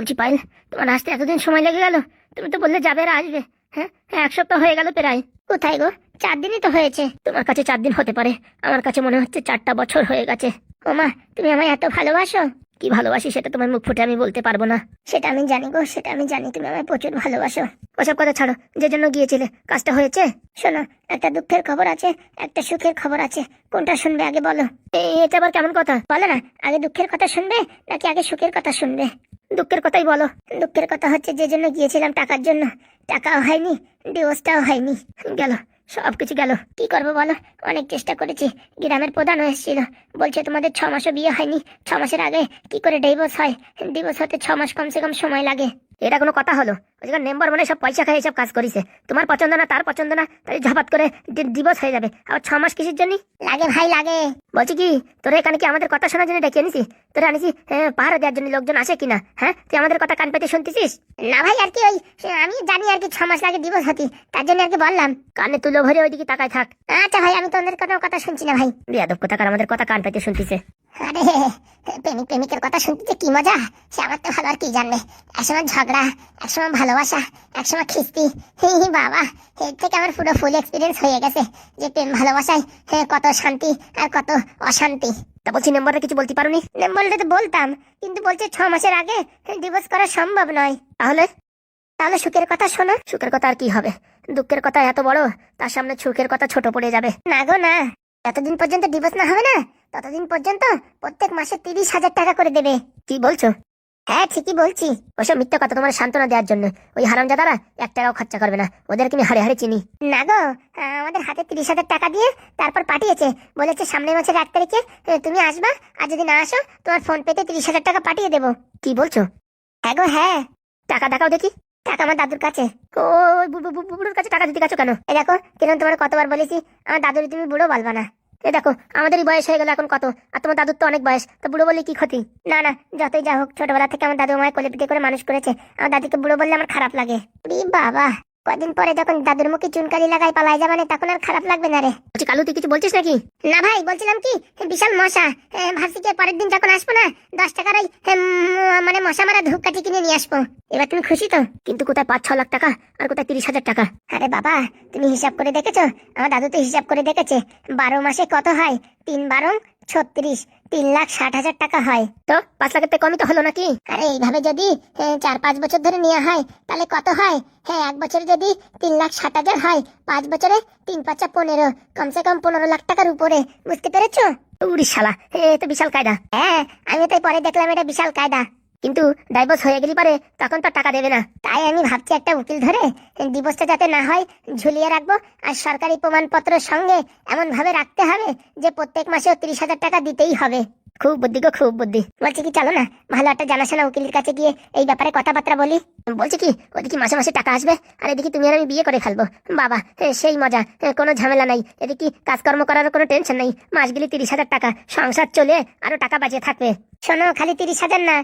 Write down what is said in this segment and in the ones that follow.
বলছি পায়েল, তোমার আসতে এতদিন সময় লেগে গেল? তুমি তো বললে যাবে আর আসবে। হ্যাঁ হ্যাঁ, 1 সপ্তাহ হয়ে গেল প্রায়। কোথায় গো? 4 দিনই তো হয়েছে। তোমার কাছে 4 দিন হতে পারে, আমার কাছে মনে হচ্ছে 4টা বছর হয়ে গেছে। ওমা, তুমি আমায় এত ভালোবাসো? কি ভালোবাসি সেটা তোমার মুখ ফুটে আমি বলতে পারবো না। সেটা আমি জানি গো, সেটা আমি জানি, তুমি আমায় প্রচুর ভালোবাসো। ওসব কথা ছাড়ো, যে জন্য গিয়েছিলে কাজটা হয়েছে? শোনো, একটা দুঃখের খবর আছে, একটা সুখের খবর আছে। কোনটা শুনবে আগে বলো? এটা আবার কেমন কথা? বলো না, আগে দুঃখের কথা শুনবে নাকি আগে সুখের কথা শুনবে? দুঃখের কথাই বলো। দুঃখের কথা হচ্ছে যে জন্য গিয়েছিলাম টাকার জন্য, টাকাও হয়নি, ডিভোর্সটাও হয়নি। গেল, সবকিছু গেল। কি করবো বলো? অনেক চেষ্টা করেছি। গ্রামের প্রধান এসেছিল, বলছে তোমাদের 6 মাসও বিয়ে হয়নি, 6 মাসের আগে কি করে ডিভোর্স হয়? ডিভোর্স হতে 6 মাস কমসে কম সময় লাগে। এটা কোনো কথা হলো? ওইখানে মেম্বার মানে সব পয়সা খাই এসব কাজ করিছে। তোমার পছন্দ না, তার পছন্দ না, তাই ঝপাত করে ডিভোর্স হয়ে যাবে। আবার 6 মাস কিসের জন্য লাগে ভাই? লাগে বলছি কি, তোরা এখানে কি আমাদের কথা শোনার জন্য ডেকে আনিছি? তোরা আনিছি পাহারা দেওয়ার জন্য লোকজন আসে কিনা? হ্যাঁ, তুই আমাদের কথা কান পেতে শুনতেছিস? না ভাই, আর কি ওই আমি জানি আর কি 6 মাস লাগে ডিভোর্স হতে, তার জন্য আর কি বললাম। কানে তুলো ভরে ওইদিকে তাকায় থাক। আচ্ছা ভাই, আমি তোদের কথা শুনছি না ভাই। বেয়াদব কোথাকার আমাদের কথা কান পেতে শুনতেছে। আরে প্রেমিক প্রেমিকের কথা শুনতে কি মজা, সে আমার তো ভালো আর কি জানবে। একসময় ঝগড়া, একসময় ভালোবাসা, একসময় খিস্তি। বাবা, এর থেকে আমার পুরো ফুল এক্সপিরিয়েন্স হয়ে গেছে যে প্রেম ভালোবাসায় কত শান্তি আর কত অশান্তি। তা বলছি, নেম্বরটা কিছু বলতে পারোনি? নেম্বরটা তো বলতাম, কিন্তু বলছে 6 মাসের আগে ডিভোর্স করা সম্ভব নয়। তাহলে তাহলে সুখের কথা শোনো। সুখের কথা আর কি হবে? দুঃখের কথা এত বড়, তার সামনে সুখের কথা ছোট পড়ে যাবে। না গো না, যতদিন পর্যন্ত ডিভোর্স না হবে না, ততদিন পর্যন্ত প্রত্যেক মাসে 30,000 টাকা করে দেবে। কি বলছো? হ্যাঁ ঠিকই বলছি। ওসব মিথ্যা কথা তোমার সান্ত্বনা দেওয়ার জন্য। ওই হারামজাদারা 1 টাকাও খরচা করবে না, ওদেরকে আমি হাড়ে হাড়ে চিনি। না গো, আমাদের হাতে 30,000 টাকা দিয়ে তারপর পাঠিয়েছে, বলেছে সামনের মাসের 1 তারিখে তুমি আসবা, আর যদি না আসো তোমার ফোন পেতে 30,000 টাকা পাঠিয়ে দেবো। কি বলছো? হ্যাঁ গো হ্যাঁ। টাকা দেখাও দেখি। টাকা আমার দাদুর কাছে। ও বুড়োর কাছে টাকা দিতে গেছো কেন? এই দেখো, কিরণ তোমার কতবার বলেছি আমার দাদুর তুমি বুড়ো বলবা না। এই দেখো, আমাদেরই বয়স হয়ে গেল এখন কত, আর তোমার দাদুর তো অনেক বয়স, তো বুড়ো বললে কি ক্ষতি? না না, যতই যা হোক, ছোটবেলা থেকে আমার দাদু আমায় কোলে পিঠে করে মানুষ করেছে, আমার দাদিকে বুড়ো বললে আমার খারাপ লাগে। বাবা, কদিন পরে যখন দাদুর মুখে চুনকালি লাগাই পালাই যাবে না, তখন আর খারাপ লাগবে না রে। কালু, তুই কিছু বলছিস নাকি? না ভাই, বলছিলাম কি, বিশাল মশা। ভার্সিটির পরের দিন যখন আসবো না, 10 টাকার ওই মানে মশা মারা ধূপকাঠি কিনে নিয়ে আসবো। এবার তুমি খুশি তো? কিন্তু কোথায় 5-6 লাখ টাকা, আর কোথায় 30,000 টাকা? আরে বাবা, তুমি হিসাব করে দেখেছো? আমার দাদু তো হিসাব করে দেখেছে, 12 মাসে কত হয়? 3×12=36, 3,60,000 টাকা হয়। তো 5 লাখের থেকে কমই তো হলো নাকি? আরে এইভাবে যদি 4-5 বছর ধরে নেওয়া হয়, তাহলে কত হয়? হ্যাঁ, 1 বছরে যদি 3,60,000 হয়, 5 বছরে 3×5=15, কমসে কম 15 লাখ টাকার উপরে। বুঝতে পেরেছো? উড়ি শালা, এ তো বিশাল কায়দা। হ্যাঁ, আমি তাই পরে দেখলাম এটা বিশাল কায়দা। কিন্তু ডাইভোর্স হয়ে গেলি পারে তখন তো টাকা দেবে না। তাই আমি ভাবছি একটা উকিল ধরে ডিভোর্সটা যাতে না হয় ঝুলিয়ে রাখবো, আর সরকারি প্রমাণপত্রের সঙ্গে এমন ভাবে রাখতে হবে যে প্রত্যেক মাসে 30,000 টাকা দিতেই হবে। খুব বুদ্ধি গো, খুব বুদ্ধি। বলছি কি, চলো না ভালো একটা জানাশোনা উকিলের কাছে গিয়ে এই ব্যাপারে কথাবার্তা বলি। বলছি কি, ওদিকে মাসে মাসে টাকা আসবে, আর এদিকে তুমি আর আমি বিয়ে করে ফেলবো। বাবা, সেই মজা, কোনো ঝামেলা নাই। এদিকে কাজকর্ম করার কোনো টেনশন নেই। মাস গেলে 30,000 টাকা, সংসার চলে আরো টাকা বাঁচিয়ে থাকবে। শোনো, খালি 30,000 না,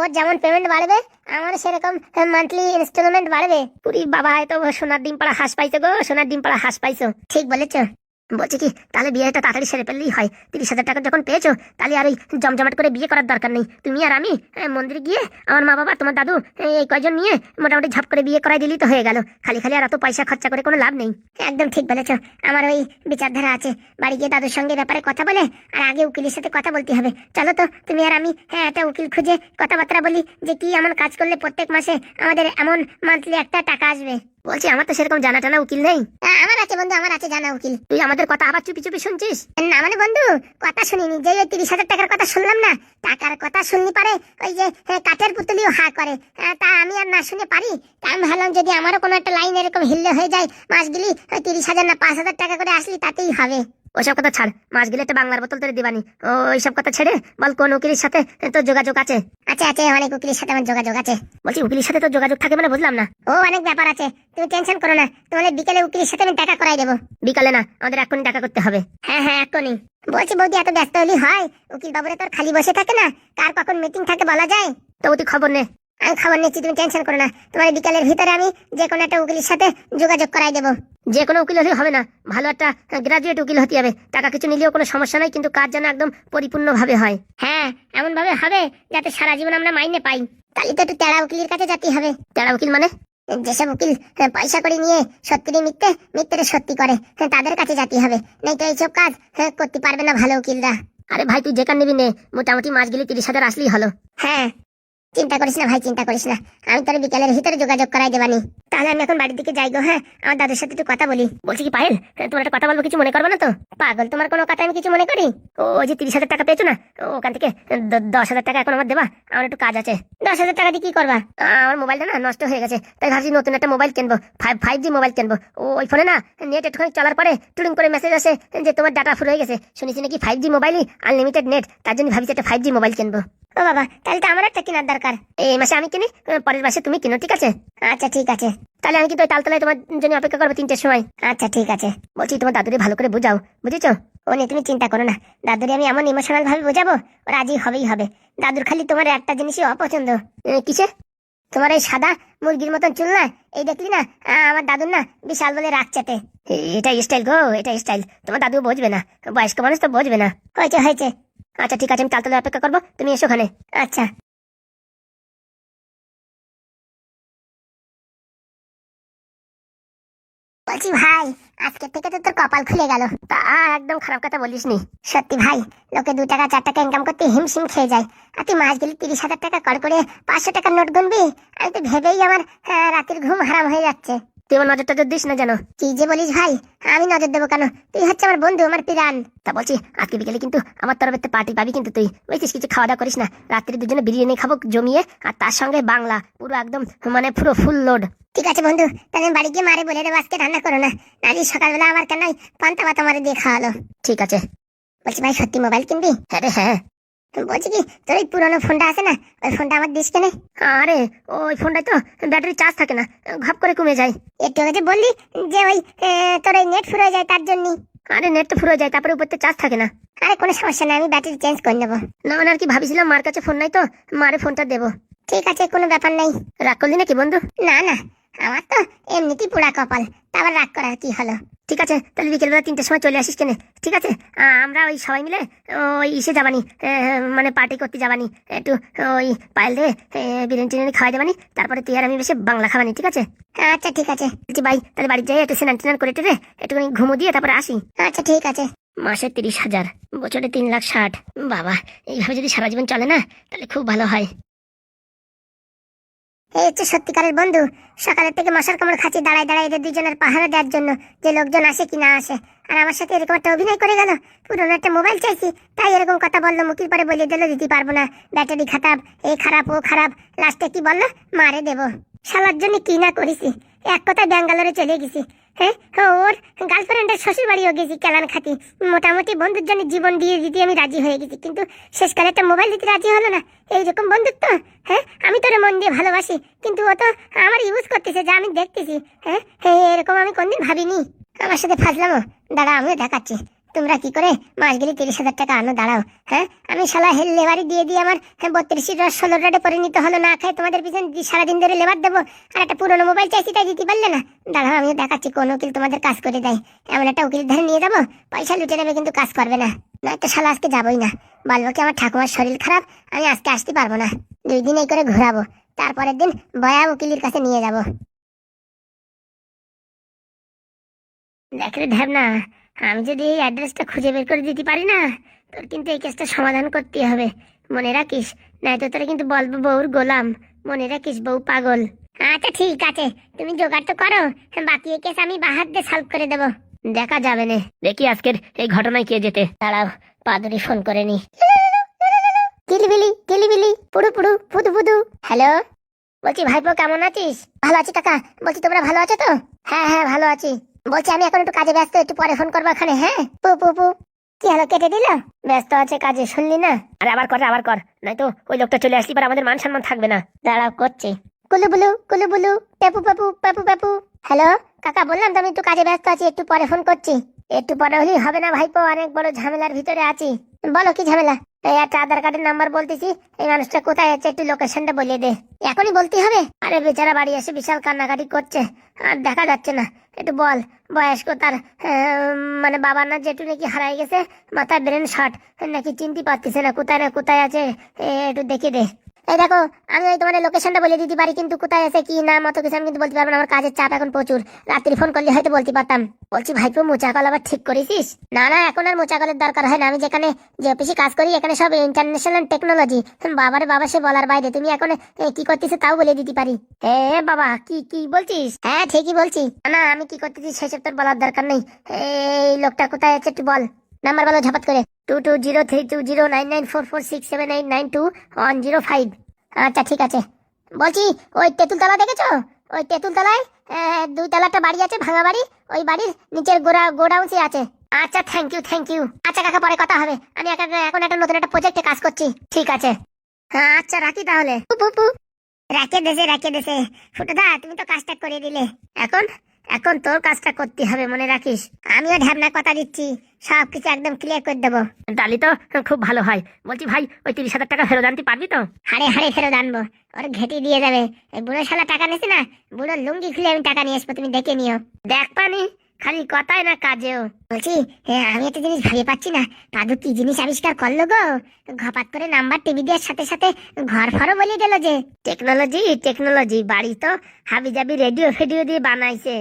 ওর যেমন পেমেন্ট বাড়বে আমার সেরকম মান্থলি ইনস্টলমেন্ট বাড়বে। পুরি বাবা, তো সোনার ডিম পাড়া হাঁস পাইছো গো, সোনার ডিম পাড়া হাঁস পাইছো। ঠিক বলেছো। বলছি কি, তাহলে বিয়েটা তাড়াতাড়ি সেরে ফেললেই হয়। 30,000 টাকা যখন পেয়েছো, তাহলে আর ওই জমজমাট করে বিয়ে করার দরকার নেই। তুমি আর আমি মন্দিরে গিয়ে আমার মা বাবা, তোমার দাদু, এই কয়জন নিয়ে মোটামুটি ঝাপ করে বিয়ে করাই দিলেই তো হয়ে গেল। খালি খালি আর অত পয়সা খরচা করে কোনো লাভ নেই। একদম ঠিক বলেছো। আমার ওই বিচারধারা আছে, বাড়ি গিয়ে দাদুর সঙ্গে ব্যাপারে কথা বলে, আর আগে উকিলের সাথে কথা বলতে হবে। চলো তো, তুমি আর আমি একটা উকিল খুঁজে কথাবার্তা বলি যে কি এমন কাজ করলে প্রত্যেক মাসে আমাদের এমন মান্থলি একটা টাকা আসবে। বলছি, আমার তো সেরকম জানা টানা উকিল নেই। আমার আছে বন্ধু, আমার আছে জানা উকিল। তুই আমাদের কথা আবার চুপি চুপি শুনছিস? না মানে বন্ধু, কথা শুনিনি, যে ওই 30,000 টাকার কথা শুনলাম না, টাকার কথা শুনলি পারে ওই যে কাঠের পুতুলিও হা করে, তা আমি আর না শুনে পারি। তা আমি ভাবলাম যদি আমারও কোনো একটা লাইন এরকম হিললে হয়ে যায়, মাস গেলি 30,000 না 5,000 টাকা করে আসলি তাতেই হবে। ওইসব কথা ছাড়, মাস গেলে একটা বাংলার বোতল তোরে দিবানি। ওইসব কথা ছেড়ে বল, কোন উকিলের সাথে তোর যোগাযোগ আছে? আছে আছে, অনেক উকিলের সাথে আমার যোগাযোগ আছে। বলছি, উকিলের সাথে তোর যোগাযোগ থাকে মানে বুঝলাম না। ও, অনেক ব্যাপার আছে, তুমি টেনশন করো না, তোমাদের বিকেলে উকিলের সাথে আমি দেখা করাই দেবো। বিকালে না, আমাদের এখনই দেখা করতে হবে। হ্যাঁ হ্যাঁ, এখনই। বলছি বৌদি, এত ব্যস্ত হলি হয়? উকিল বাবুরা তোর খালি বসে থাকে না, কার কখন মিটিং থাকে বলা যায়? তো তুই খবর নে। আমি খবর নিচ্ছি, তুমি টেনশন করো না, তোমার বিকালের ভিতরে আমি যে কোনো একটা উকিলের সাথে যোগাযোগ করাই দেবো। যে কোনো উকিল হলে হবে না, ভালো একটা গ্রাজুয়েট উকিল হতে হবে। টাকা কিছু নিলেও কোনো সমস্যা নাই, কিন্তু কাজ যেন একদম পরিপূর্ণভাবে হয়। হ্যাঁ, এমন ভাবে হবে যাতে সারা জীবন আমরা মাইনে পাই। তাহলে তো একটু তেড়া উকিলের কাছে যেতে হবে। তেড়া উকিল মানে? যেসব উকিল পয়সা করে নিয়ে সত্যি মিথ্যে, মিথ্যে সত্যি করে, তাদের কাছে যেতে হবে। নাই তো এইসব কাজ করতে পারবে না ভালো উকিলরা। আরে ভাই, তুই যেখানে নিবি নে, মোটামুটি মাস গেলে 30,000 আসলেই হলো। হ্যাঁ, চিন্তা করিস না ভাই, চিন্তা করিস না, আমি তোর বিকেলের ভিতরে যোগাযোগ করাই দেবানি। তাহলে আমি এখন বাড়ির দিকে যাই গো। হ্যাঁ, আমার দাদুর সাথে একটু কথা বলি। বলছি কি পায়েল, তোমার একটা কথা বলবো, কিছু মনে করবে না তো? পাগল, তোমার কোনো কথা আমি কিছু মনে করি? ওই যে 30,000 টাকা পেয়েছো না, ওখান থেকে 10,000 টাকা এখন আমার দেবা। আমার একটু কাজ আছে। 10,000 টাকা দিয়ে কি করবা? আমার মোবাইলটা না নষ্ট হয়ে গেছে, তাই ভাবছি নতুন একটা মোবাইল কিনবো, 5G মোবাইল কিনবো। ওই ফোনে না নেট একটুখানি চলার পরে টুলিং করে মেসেজ আসে যে তোমার ডাটা ফুল হয়ে গেছে। শুনেছি নাকি 5G মোবাইলই আনলিমিটেড নেট, তার জন্য ভাবছি একটা 5G মোবাইল কিনবো। ও বাবা, তাহলে তো আমার একটা কেনার দরকার। এই মাসে আমি কিনি, পরের মাসে তুমি কিনো, ঠিক আছে? আচ্ছা ঠিক আছে, তাহলে আমি কিন্তু ওই তালতলায় তোমার জন্য অপেক্ষা করবো 3টের সময়। আচ্ছা ঠিক আছে। বলছি তোমার দাদুরে ভালো করে বুঝাও, বুঝেছো? ও নিয়ে তুমি চিন্তা করো না, দাদুরে আমি এমন ইমোশনাল ভাবে বোঝাবো, ও রাজি হবেই হবে। দাদুর খালি তোমার একটা জিনিসই অপছন্দ। কিসে? তোমার এই সাদা মুরগির মতন চুল না, এই দেখলি না আমার দাদুর না বিশাল বলে রাগ চাটে। এটা স্টাইল গো, এটা স্টাইল। তোমার দাদু বুঝবে না, বয়স্ক মানুষ তো বুঝবে না। হয়েছে হয়েছে, আচ্ছা ঠিক আছে, আমি তালতলায় অপেক্ষা করবো, তুমি এসো ওখানে। আচ্ছা। বলছি ভাই, আজকে থেকে তো তোর কপাল খুলে গেল। তা একদম খারাপ কথা বলিস নি। সত্যি ভাই, লোকে 2 টাকা 4 টাকা ইনকাম করতে হিমশিম খেয়ে যায়, আর তুই মাস গেলে 30,000 টাকা কর করে 500 টাকার নোট গুনবি। আমি তো ভেবেই আমার রাতের ঘুম হারাম হয়ে যাচ্ছে। তুই আমার নজর টজর দিস না যেন। কি যে বলিস ভাই, আমি নজর দেবো কেন? তুই হচ্ছে আমার বন্ধু, আমার পিরান। তা বলছি আজকে বিকেলে কিন্তু আমার তরফের পার্টি পাবি, কিন্তু তুই বুঝছিস, কিছু খাওয়া দাওয়া করিস না। রাত্রে দুজনে বিরিয়ানি খাবো জমিয়ে, আর তার সঙ্গে বাংলা পুরো একদম, মানে পুরো ফুল লোড। ঠিক আছে বন্ধু, তাহলে আমি বাড়ি গিয়ে মারে বলে দেবো আজকে রান্না করো না, নাকি সকালবেলা আমার কেন পান্তা ভাত মারে দিয়ে খাওয়ালো। ঠিক আছে। বলছি ভাই, সত্যি মোবাইল কিনবি? হ্যাঁ রে হ্যাঁ। বলছি কি, তোর ওই পুরোনো ফোনটা আছে না, ওই ফোনটা আমার দিস কেনে? আরে ওই ফোনটাই তো ব্যাটারি চার্জ থাকে না, ঘপ করে কমে যায়। একটু আগে বললি যে ওই তোর ওই নেট ফুরো যায় তার জন্য। আরে নেট তো ফুরো যায়, তারপরে উপর চার্জ থাকে না। আরে কোনো সমস্যা নেই, আমি ব্যাটারি চেঞ্জ করে নেবো। না মানে আর কি ভাবিছিলাম, মার কাছে ফোন নাই তো, মারে ফোনটা দেবো। ঠিক আছে, কোনো ব্যাপার নেই। রাগ করলি নাকি বন্ধু? না না, আমার তো এমনিতেই পোড়া কপাল, তা আবার রাগ করার কি হলো? ঠিক আছে, তাহলে বিকেলবেলা 3টের সময় চলে আসিস কেনে, ঠিক আছে? আমরা ওই সবাই মিলে ওই ইসে যাবানি, মানে পার্টি করতে যাবানি একটু। ওই পায়েল দে বিরিয়ানি টিরিয়ানি খাওয়াই দেবানি, তারপরে তুই আর আমি বেশি বাংলা খাবানি, ঠিক আছে? আচ্ছা ঠিক আছে। বলছি ভাই, তাহলে বাড়ি যাই একটু স্নান টান করে টেরে একটুখানি ঘুমো দিয়ে তারপরে আসি। আচ্ছা ঠিক আছে। মাসে 30,000, বছরে 3,60,000। বাবা, এইভাবে যদি সারা জীবন চলে না, তাহলে খুব ভালো হয়। এই হচ্ছে সত্যিকারের বন্ধু। সকালের থেকে মশার কামড় খাচ্ছি দাঁড়ায় দাঁড়ায় এদের দুজনের পাহারা দেওয়ার জন্য, যে লোকজন আসে কি না আসে। আর আমার সাথে এরকম একটা অভিনয় করে গেল, পুরোনো একটা মোবাইল চাইছি তাই এরকম কথা বললো। মুখির পরে বলে দিল দিতে পারবো না, ব্যাটারি খারাপ, এই খারাপ ও খারাপ। লাস্টে কি বললো, মারে দেবো। শালার জন্য কি না করেছি, এক কথায় ব্যাঙ্গালোরে চলে গেছি। হ্যাঁ, ওর গার্লফ্রেন্ডের শ্বশুর বাড়িও গেছি কেলান খাতি। মোটামুটি বন্ধুর জন্য জীবন দিয়ে দিতে আমি রাজি হয়ে গেছি, কিন্তু শেষকালে একটা মোবাইল দিতে রাজি হলো না। এইরকম বন্ধুত্ব? হ্যাঁ, আমি তোর মন দিয়ে ভালোবাসি, কিন্তু ও তো আমার ইউজ করতেছে, যা আমি দেখতেছি। হ্যাঁ, এরকম আমি কোনদিন ভাবিনি। আমার সাথে ফাজলামো, দাঁড়া আমিও দেখাচ্ছি। তোমরা কি করে মাস গেলে 30,000 টাকা আনো, দাঁড়াও। হ্যাঁ, আমি শালা হেল লেবারি দিয়ে দিয়ে আমার 32 রস 16 রাডে পরিণত হলো, না খাই তোমাদের পিছনে সারাদিন ধরে লেবার দেবো, আর একটা পুরোনো মোবাইল চাইছি তাই দিতে পারলে না। দাঁড়াও আমিও দেখাচ্ছি কোন উকিল তোমাদের কাজ করে দেয়। এমন একটা উকিল ধরে নিয়ে যাবো, পয়সা লুটে নেবে কিন্তু কাজ করবে না। নয়তো শালা আজকে যাবোই না, বলবো কি আমার ঠাকুমার শরীর খারাপ, আমি আজকে আসতে পারবো না। 2 দিন এই করে ঘোরাবো, তারপরের দিন বয়া উকিলের কাছে নিয়ে যাবো। দেখ রে ঢ্যাবনা, আমি যদি এই অ্যাড্রেসটা খুঁজে বের করে দিতে পারি না, তোর কিন্তু এই কেসটা সমাধান করতে হবে, মনে রাখিস। নয়তো তোরা কিন্তু বলবো বউর গোলাম, মনে রাখিস, বউ পাগল। আচ্ছা ঠিক আছে, তুমি জোগাড় তো করো, বাকি এই কেস আমি বাহার দিয়ে সলভ করে দেবো। দেখা যাবে না, দেখি আজকের এই ঘটনায় কে যেতে। দাঁড়াও, পাদুরি ফোন করে নি। কিলিবিলি কিলিবিলি পুরু পুরু ফুদু ফুদু। হ্যালো, বলছি ভাইপো কেমন আছিস? ভালো আছি কাকা। বলছি তোমরা ভালো আছো তো? হ্যাঁ হ্যাঁ ভালো আছি। বলছি আমি এখন একটু কাজে ব্যস্ত, একটু পরে ফোন করবো এখানে। হ্যাঁ, পু পু পু। কি হলো, কেটে দিল? ব্যস্ত আছে কাজে, শুনলি না? আরে আবার কর, নয়তো ওই লোকটা চলে আসলি পর আমাদের মান সম্মান থাকবে না। দাঁড়াও করছি। কুলু বুলু পেপু পেপু পেপু পেপু। হ্যালো কাকা, বললাম তো আমি একটু কাজে ব্যস্ত আছি, একটু পরে ফোন করছি। একটু পরে হলেই হবে না ভাইপো, অনেক বড় ঝামেলার ভিতরে আছি। বলো কি ঝামেলা? এই একটা আধার কার্ডের নাম্বার বলতেছি, এই মানুষটা কোথায় আছে একটু লোকেশনটা বলে দে। এখনই বলতে হবে? আরে বেচারা বাড়ি এসে বিশাল কান্নাকাটি করছে, আর দেখা যাচ্ছে না। একটু বল, বয়স্ক তার মানে বাবার না যেটু নাকি হারাই গেছে, মাথায় ব্রেন শট, নাকি চিনতে পারতেছে না কোথায় আছে, একটু দেখে দে। এই দেখো, আমি ওই তোমার লোকেশনটা বলে দিতে পারি, কিন্তু কোথায় আছে কি নাম অত কিছু আমি কিন্তু বলতে পারবো না, আমার কাজের চাপ এখন প্রচুর। রাত্রি ফোন করলে হয়তো বলতে পারতাম। বলছি ভাইপো, মোচা কল আবার ঠিক করেছিস? না না, এখন আর মোচা কলের দরকার হয় না। আমি যেখানে যে অফিসে কাজ করি এখানে সব ইন্টারন্যাশনাল টেকনোলজি। বাবারে বাবা, সে বলার বাইরে। তুমি এখন কি করতেছো তাও বলে দিতে পারি। এ বাবা, কি কি বলছিস? হ্যাঁ ঠিকই বলছি। না আমি কি করতেছি সেসব তোর বলার দরকার নেই। এই লোকটা কোথায় আছে একটু বল। নাম্বার বলো ঝপাত করে। 220320999446789210 আচ্ছা ঠিক আছে। বলছি ওই তেঁতুলতলা দেখেছো? ওই তেঁতুলতলায় 2 তলাটা বাড়ি আছে, ভাঙা বাড়ি। ওই বাড়ির নিচের গোডাউনসে আছে। আচ্ছা থ্যাংক ইউ। আচ্ছা কাকা, পরে কথা হবে। আমি এখন একটা নতুন একটা প্রজেক্টে কাজ করছি। ঠিক আছে, হ্যাঁ আচ্ছা রাখি তাহলে। রাখে দেশে ফুটোদা, তুমি তো কাজটা করে দিলে। এখন তোর কাজটা করতে হবে, মনে রাখিস। আমিও ঢ্যাবনা কথা দিচ্ছি, সবকিছু একদম ক্লিয়ার করে দেবো। তাহলে তো খুব ভালো হয়। বলছি ভাই, ওই 30,000 টাকা ফেরত আনতে পারবি তো? হারে ফেরত আনবো, ওর ঘেটি দিয়ে যাবে। এই বুড়ো শালা টাকা নিয়েছে না, বুড়ো লুঙ্গি খুলে আমি টাকা নিয়ে আসবো, তুমি দেখে নিও। দেখ পানি, খালি কথাই না কাজেও। বলছি আমি একটা জিনিস ভাবিয়ে পাচ্ছি না, দাদু কি জিনিস আবিষ্কার করলো গো? ঘপাত করে নাম্বার টিভি দেওয়ার সাথে সাথে ঘর ফরও বলে দিল যে টেকনোলজি। বাড়ি তো হাবি জাবি রেডিও ফেডিও দিয়ে বানাইছে।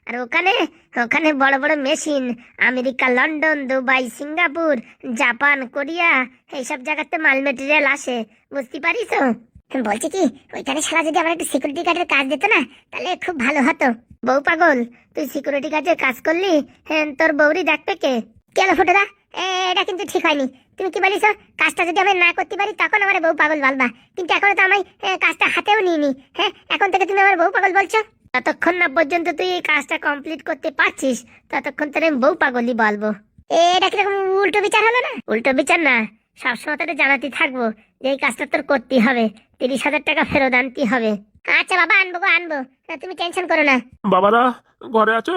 আর ওখানে বড় বড় machine, America, London, Dubai, Singapore, Japan, Korea, এইসব জায়গাতে মাল মেটেরিয়াল আসে, বুঝতে পারিস? বলছি কি, ওইখানে শালা যদি আমার একটা সিকিউরিটি গার্ডের কাজ দিত না, তাহলে খুব ভালো হতো। বউ পাগল, তুই সিকিউরিটি গার্ডের কাজ করলি, তোর বউরি দেখবে কে? কেন ফুটোদা, এটা কিন্তু ঠিক হয়নি। তুমি কি বলিস? কাজটা যদি আমি না করতে পারি তখন আমার বউ পাগল বলবা, কিন্তু এখন তো আমি কাজটা হাতেও নিইনি। হ্যাঁ, এখন থেকে তুমি আমার বউ পাগল বলছো? ততক্ষণ না পর্যন্ত তুই এই কাজটা কমপ্লিট করতে পারছিস, ততক্ষণ তোর আমি বউ পাগলই বলবো। এটা কিরকম উল্টো বিচার হলো না? উল্টো বিচার না, সবসময় তোকে জানাতে থাকবো যে এই কাজটা তোর করতে হবে, 30,000 টাকা ফেরত আনতে হবে। আচ্ছা বাবা, আনবো, তুমি টেনশন করো না। বাবারা ঘরে আছো?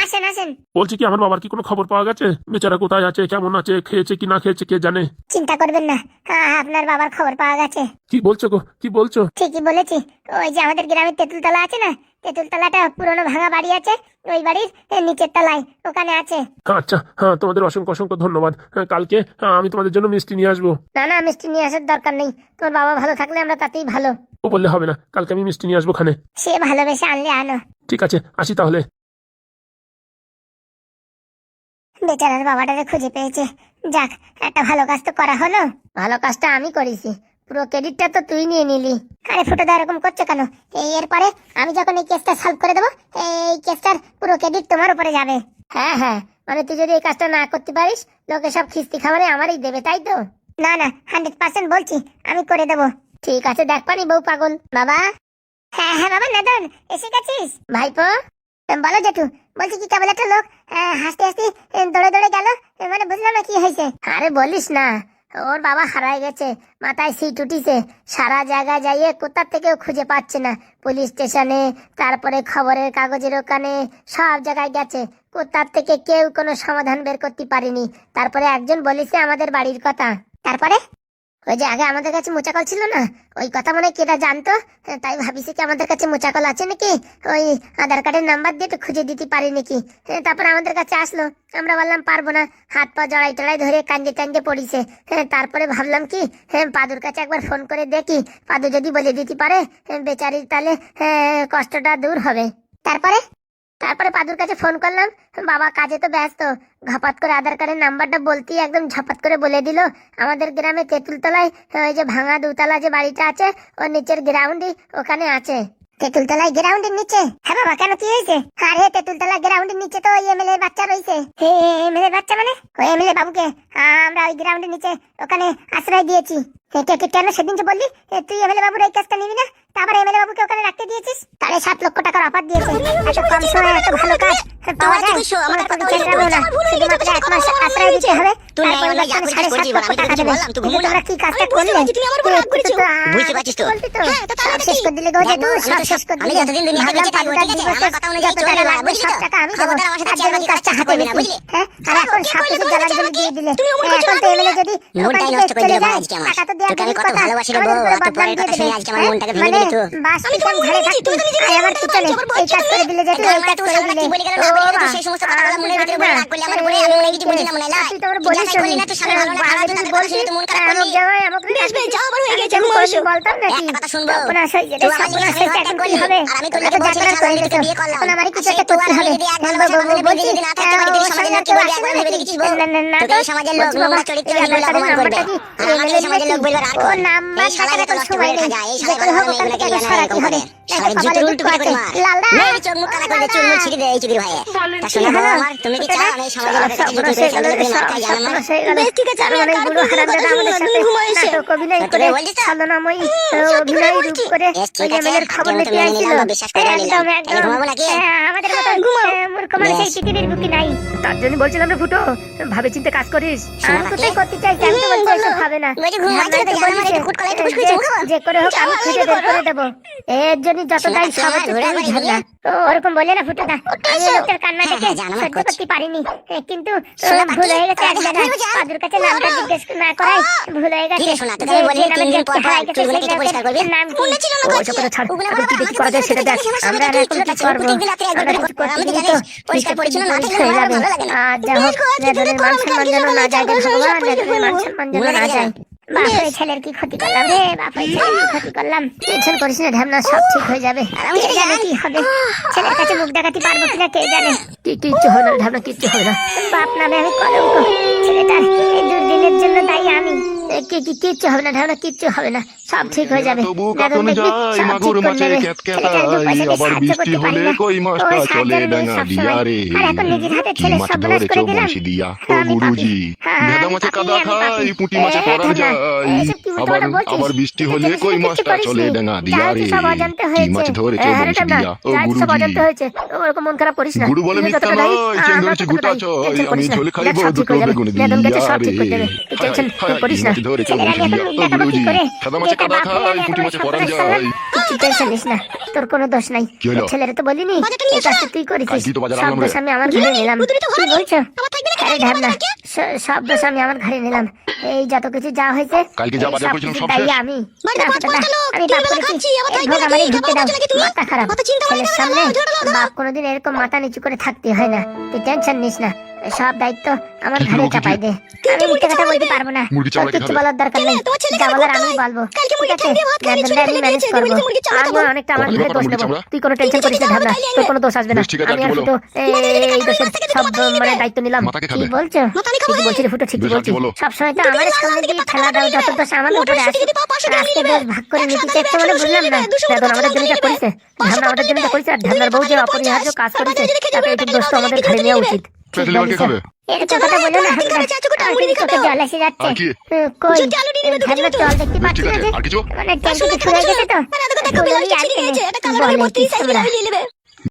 আসেন। বলছি কি, আমার বাবার কি কোনো খবর পাওয়া গেছে? বেচারা কোথায় আছে, কেমন আছে, খেয়েছে কি না খেয়েছে কে জানে। চিন্তা করবেন না, আপনার বাবার খবর পাওয়া গেছে। কি বলছো গো, কি বলছো? ঠিকই বলেছি। ওই যে আমাদের গ্রামের তেঁতুলতলা আছে না, তেঁতুলতলাটা পুরনো ভাঙা বাড়ি আছে, ওই বাড়ির নিচের তলায় ওখানে আছে। আচ্ছা, হ্যাঁ তোমাদের অসংখ্য ধন্যবাদ। কালকে আমি তোমাদের জন্য মিষ্টি নিয়ে আসবো। না মিষ্টি নিয়ে আসার দরকার নেই, তোমার বাবা ভালো থাকলে আমরা তাতেই ভালো। ও বললে হবে না, কালকে আমি মিষ্টি নিয়ে আসবো খানে। সে ভালোবেসে আনলে আনো। ঠিক আছে, আসি তাহলে। বেচারার বাবাটারে খুঁজে পেয়েছে, যাক একটা ভালো কাজ তো করা হলো। ভালো কাজটা আমি করেছি, পুরো ক্রেডিটটা তো তুই নিয়ে নিলি। আরে ফুটোদা এরকম করছো কেন? এরপরে আমি যখন এই কেসটা সলভ করে দেবো, এই কেসটার পুরো ক্রেডিট তোমার উপরে যাবে। হ্যাঁ, মানে তুই যদি এই কাজটা না করতে পারিস, লোকে সব খিস্তি খাবারে আমারই দেবে, তাই তো? না 100% বলছি আমি করে দেবো। ঠিক আছে, দেখ পানি বউ পাগল। বাবা, হ্যাঁ বাবা, নাদন এসে গেছিস? ভাইপো, বলো জেঠু। বলছি কি, কেবল একটা লোক হাসতে দৌড়ে গেল, মানে বুঝলাম না কি হয়েছে। আরে বলিস না, ওর বাবা হারাই গেছে, মাথায় সিট উঠিছে, সারা জায়গায় যাইয়ে কোথা থেকেও খুঁজে পাচ্ছে না। পুলিশ স্টেশনে, তারপরে খবরের কাগজের ওখানে, সব জায়গায় গেছে, কোথা থেকে কেউ কোনো সমাধান বের করতে পারেনি। তারপরে একজন বলেছে আমাদের বাড়ির কথা। তারপরে ওই যে আগে আমাদের কাছে মোচাকল ছিল না, ওই কথা মনে হয় কেটা জানতো, তাই ভাবিছি কি আমাদের কাছে মোচাকল আছে নাকি, ওই আধার কার্ডের নাম্বার দিয়ে একটু খুঁজে দিতে পারি নাকি। তারপর আমাদের কাছে আসলো, আমরা বললাম পারবো না, হাত পা জড়াই টড়াই ধরে কান্দে পড়িছে। তারপরে ভাবলাম কি, পাদুর কাছে একবার ফোন করে দেখি, পাদু যদি বলে দিতে পারে বেচারির, তাহলে কষ্টটা দূর হবে। তারপরে পাদুর কাছে ফোন করলাম, বাবা কাজে তো ব্যস্ত, ঘপাত করে আধার কার্ডের নাম্বারটা বলতেই একদম ঝপাত করে বলে দিল আমাদের গ্রামে তেঁতুলতলায় ওই যে ভাঙা 2 তলা যে বাড়িটা আছে, ওর নিচের গ্রাউন্ডে ওখানে আছে। তেঁতুলতলায় গ্রাউন্ডের নিচে? হ্যাঁ বাবা, কেন কি হয়েছে? আরে তেঁতুলতলা গ্রাউন্ডের নিচে তো ওই এমএলএ বাচ্চা রয়েছে। এমএলএ বাচ্চা মানে? ওই এমএলএ বাবুকে আমরা ওই গ্রাউন্ডের নিচে ওখানে আশ্রয় দিয়েছি। কেন সেদিন যে বললি তুই এমএলএ বাবুর এই কাজটা নিবি না, তারপর এমএলএ বাবুকে ওখানে রাখতে দিয়েছিস? তাহলে 7 লক্ষ টাকার অফার দিয়েছে। এত কম সময়ে এত ভালো কাজ পাওয়া যায় আমার কোনো চিন্তা হবে না, শুধুমাত্র 1 মাস আশ্রয় দিতে হবে। তুই তারপর আমার বেতন যা করছিস 750 করছিস, টাকা বল, দেবে। আমি তোকে কিন্তু বললাম, তুই ঘুমো তোমরা না। কি কাজটা করলে? বুঝতে পারছিস তুই আমার উপর রাগ করেছিস তো? বলবি তো? হ্যাঁ, তো তাহলে সব শেষ কি? করে দিলে গো, যে দেখ, তুই সব আমি তো শেষ করে আমি দিলে। যতদিন দুনিয়াতে ভাবলাম বেঁচে থাকবো, 5 ঠিক আছে? দিবসে আমার কথা অনুযায়ী যত চলবি, টাকা লাগবে বুঝলি সব তো? টাকা আমি দেবো। খবরদার আমার সাথে তার জন্য চেয়ারবাজি কাজটা কাজটা হাতে করবি না, নিবি। বুঝলি? হ্যাঁ, আর এখন সব কিছু জ্বালানি দিয়ে দিলে। তুমি অমন এখন করছো তো না, এমএলএ যদি মনটাই ওখান নষ্ট থেকে করে দিলে চলে যায়, আজকে আমার। টাকা তো দেওয়া তোকে আমি দূরের কত কথা, ভালোবাসি রে আমাদের বউ, উপরে আর তুই বদনাম পরের দিয়ে কথা শুনে দেবে। আজকে আমার মনটাকে ভেঙে মানে দিলি তুই। বাস আমি পিছন তোমার ঝাড়ে মনে থাকতি, দিচ্ছি, তুই আর আমার পিছনে এই কাজ করে দিলে যে তুই এই কাজ করে দিলে। তুই বলে গেল না, বলে গেল, তুই সেই সমস্ত কথাগুলো মনের ভিতরে বলে রাগ করলি আমার উপরে, আমি মনে হয় কিছু বুঝি না মনে হয়, লাই। তুই তো আমার তুই বলিস যাচাই করলি না, তোর স্বামী ভালো না খারাপ, তুই তাদের কথা শুনে তুই মন খারাপ করলি। বেশ বেশ, যাও আবার হয়ে গেছে, আমি বলতাম নাকি? একটা কথা শুনবো, সর্বনাশ হয়ে গেছে, তুই আমার সর্বনাশ নিজের হয়েছে, হাতে এখন কি করলি, হবে? আর আমি তোর তোমরা লিগে তো যা বলছিলাম, করার করে আমি দিয়েছো। তোকে বিয়ে করলাম। এখন আমারই কিছু আর একটা সেই করতে তোর হবে। যদি এক ভালোবাসা বাঁধলে বলবি, যদি না থাকে বাড়ি থেকে সমাজের লোক কি বলবে, একবার ভেবে দেখেছিস বউ? তোকে এই সমাজের লোক নোংরা চরিত্রের বলে অপমান করবে, আর আমাকে এই সমাজের লোক বলবে আর ও কোন? নাম্বার এই শালা টাকার যত এখন নষ্ট সময় করে নেই। খাজা, এই যে শালা করে ভালো হোক মেয়েগুলোকে ওখান থেকে লিয়ে আগে আনা সরাতে এরকম হবে। করে। একটা শালা কপালে জুতোর দুঃখ উল্টো পিঠে করে আছে। মার। লালদা, মেরে চোখ মুখ কানা করে দে, চুলমুল ছিঁড়ে দে এই চুদির ভাইয়ে। তা শোনো বাবা আমার, তুমি কি চাও আমি এই সমাজের লোকের কাছে জুতো করে সামনে করে মার খাই, জানো না? বেশ ঠিক আছে, আমি আর বুড়ো হারামজাদা আমাদের সাথে নাটক অভিনয় সত্যি করে করে বলছিস তো? ছলনাময়ী অভিনয় রূপ করে বেশ ঠিক ওই আছে, এমএলএর খবর আমি তো নিতে মেনে আসছিল। নিলাম, বিশ্বাস করে নিলাম। একদম তাহলে একদম ঘুমাবো নাকি? আমাদের মতো মূর্খ মানুষ এই পৃথিবীর বুকে নাই। তার জন্য বলছিলাম রে ফুটো, ভাবে চিন্তে কাজ করিস। আমি কোথায় করতে চাইছি, আমি তো বলছি এসব হবে না। বলছি ঘুমাইতে তো জানো না, একটু কুটকলাই একটু কুটকুড়ি চুমু খাবো। যে করে হোক আমি খুঁজে বের করে দেবো। এর জন্য যত দায় সব হচ্ছে ঘোরা তুই করে ঝাড়না। ও ওরকম বলে না ফুটোদা, আমি লোকটার কান্না হ্যাঁ, থেকে হ্যাঁ, জানো না, সহ্য করছি। করতে পারিনি। কিন্তু শোনা ভুল বাকি, হয়ে গেছে, তাহলে একবেলা হাঁটুও যা। পাদুর কাছে নামটা জিজ্ঞেস না করাই ভুল হয়ে গেছে। কি রে শোনা, তোকে যে- আমি বলি যে 3 নামে দিন পর দেখতে হারাই গেছে, চুলগুলো সেই কেটে পরিষ্কার করবি। লোকের নাম কি? মনে ছিল না ও করছি। সব কথা ছাড়, ওগুলো এখন কি কি করা যায় সেটা দেখ। আমরা আর এখন কি করবো? আমরা কিছু করতে গেলে তো পরিষ্কার পরিচ্ছন্ন না থাকলে হয়ে আমার যাবে। ভালো লাগে না। আর যা হোক, বেদনের মান সম্মান যেন না যায় রে ভগবান, বেদনের মান সম্মান যেন না যায়। বাপরে ছেলের কি ক্ষতি করলাম রে, বাপরে ছেলের কি ক্ষতি করলাম। টেনশন করিস না ঢ্যামনা, সব ঠিক হয়ে যাবে। কে জানে কি হবে, ছেলের কাছে মুখ দেখাতে পারবো কিনা কে জানে। কিচ্ছু হবে না ঢাবনা, কিচ্ছু হবে না। বাপ নামে আমি কলঙ্ক, ছেলেটার এই দুর্দিনের জন্য দায়ী আমি। কিচ্ছু হবে না ঢামনা, কিচ্ছু হবে না, সব ঠিক হয়ে যাবে। তবু বেদন কাটন দেখবি যায় সব মাগুর ঠিক করে মাছে নেবে। ক্যাটক্যাটাই, ছেলেটার দু পয়সা দিয়ে আবার সাহায্য বৃষ্টি করতে পারি হলে না। কই মাছটা ওই চলে সাহায্যের মেয়ে ডাঙা সবসময়। দিয়া রে। আর এখন নিজের হাতে কি ছেলের মাছ সর্বনাশ ধরেছো করে দিলাম। বংশী দিয়া ও আমি পাপী। গুরুজি, হ্যাঁ, ভেদা মাছে পাপী, কাদা আমি পাপী। খাই, পুঁটি মাছে পরান যায়, এসব কি উল্টো আবার পাল্টা বলছিস? আবার বৃষ্টি তুই হলে তো কই কিছু মাছটা করিসনি। চলে ডাঙা যা দিয়া হয়েছে রে। সব অজান্তে কি হয়েছে। মাছ ধরেছো হ্যাঁ রে বংশী ঢাবনা, দিয়া ও যা হয়েছে সব গুরুজি। অজান্তে হয়েছে। ওরকম মন খারাপ করিস না। গুরু বলে তুই মিথ্যা যতটা দায়ী, নয়, চেঙ্গুড়ি আমরা চিগুটা ততটা দায়ী। চয়, টেনশন আমি করিস না। ঝোলে দেখ, খাইব সব ঠিক দুটো হয়ে যাবে। বেগুন বেদন গেছে, দিয়া সব রে। ঠিক করে দেবে। তুই টেনশন করিস না। কি মাছ ধরেছো ছেলের বংশী আমি দিয়া এখন ও মুখ দেখাবো কি গুরুজি, করে? ভেদা মাছে যেটা কাদা বাপ হলে খাই, আমি পুঁটি এখন মাছে ওই পরান সর্বনাশ যায়। করলাম। তুই টেনশন নিস না, তোর কোনো দোষ নাই। কি হলো? ছেলের তো বলিনি এই কাজটা তুই করেছিস। কালকেই তো বাজার সব আনলাম দোষ রে। আমি আমার ঘাড়ে নিলাম। কি বলছো? আরে ঢাবনা, সব দোষ আমি আমার ঘাড়ে নিলাম। এই যত কিছু যা হয়েছে কালকে যা এই বাজার সব করেছিলাম কিছুর সব দায়ী শেষ। আমি। না, আমি পাপ করেছি, এই ভোগ আমারই ঢুকতে দাও। মাথা খারাপ, ছেলের সামনে বাপ কোনোদিন এরকম মাথা নিচু করে থাকতে হয় না। তুই টেনশন নিস না, সব দায়িত্ব আমার কি ঘাড়ে বলবো, চাপাই দে। আমি মিথ্যে কথা বলতে পারবো না, মুরগি তোর চামড়া কিছু খেতে হবে। বলার দরকার নেই। যা বলার আমি বলবো। ঠিক আছে, বেদনটা আমি ম্যানেজ করবো। আমিও অনেকটা আমার কখনই ঘরে কথা দোষ মুরগি নেবো। চামড়া? তুই কোনো টেনশন করিস না ঢাবনা, তোর কোনো দোষ আসবে না। বেশ, ঠিক আছে, আমি আর আর কি ফুটো এই দোষের সব মানে দায়িত্ব নিলাম। মাথাকে কি খাবে। বলছো? ঠিকই বলছি রে ফুটো, ঠিকই বেশ, আর কি বলছি। বলো? সবসময় তো আমার সামনে দিয়ে ঠেলা দাও, যত দোষ আমার উপরে আসে। আজকে দোষ ভাগ করে নিতে চাইছো মানে বুঝলাম না। বেদন আমাদের জন্য যা করেছে, ঢাবনা আমাদের জন্য যা করেছে, আর ঢাবনার বউ যে অপরিহার্য কাজ করেছে, তাতে এইটুকু দোষ তো আমাদের ঘাড়ে নেওয়া উচিত। ঠিক পেটে লেবার কে বলেছো। খাবে? এরকম কথা বলো না, আমার কিন্তু চোখে জল এসে যাচ্ছে। আর কি? কই ঢাবনা জল দেখতে বেশ, পাচ্ছি ঠিক না আছে, যে, আর কিছু? মানে ট্যাঙ্কিতে ছুড়ে গেছে তো। বলে আর কি নেই। বলে কি তোমরা?